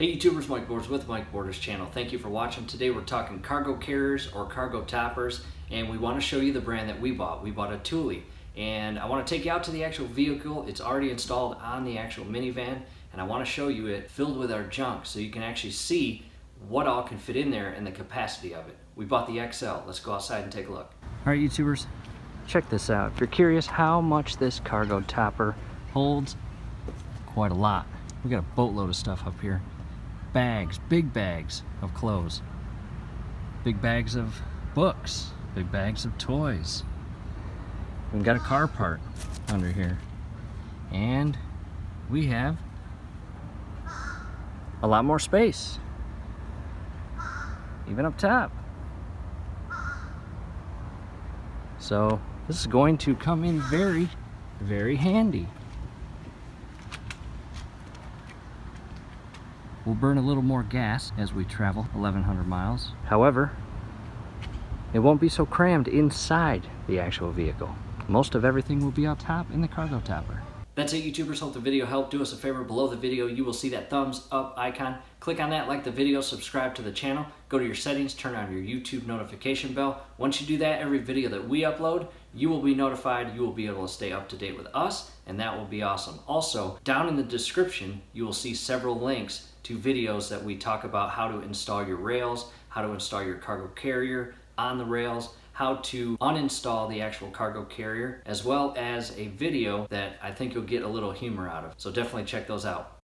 Hey YouTubers, Mike Borders with Mike Borders channel. Thank you for watching. Today we're talking cargo carriers or cargo toppers, and we want to show you the brand that we bought. We bought a Thule, and I want to take you out to the actual vehicle. It's already installed on the actual minivan, and I want to show you it filled with our junk so you can actually see what all can fit in there and the capacity of it. We bought the XL. Let's go outside and take a look. All right YouTubers, check this out. If you're curious how much this cargo topper holds, quite a lot. We got a boatload of stuff up here. Bags, big bags of clothes, big bags of books, big bags of toys. We've got a car part under here, and we have a lot more space, even up top. So this is going to come in very, very handy. We'll burn a little more gas as we travel 1,100 miles. However, it won't be so crammed inside the actual vehicle. Most of everything will be up top in the cargo topper. That's it YouTubers, hope the video helped. Do us a favor, below the video you will see that thumbs up icon. Click on that, like the video, subscribe to the channel. Go to your settings, turn on your YouTube notification bell. Once you do that, every video that we upload, you will be notified. You will be able to stay up to date with us, and that will be awesome. Also, down in the description, you will see several links to videos that we talk about how to install your rails, how to install your cargo carrier on the rails, how to uninstall the actual cargo carrier, as well as a video that I think you'll get a little humor out of. So definitely check those out.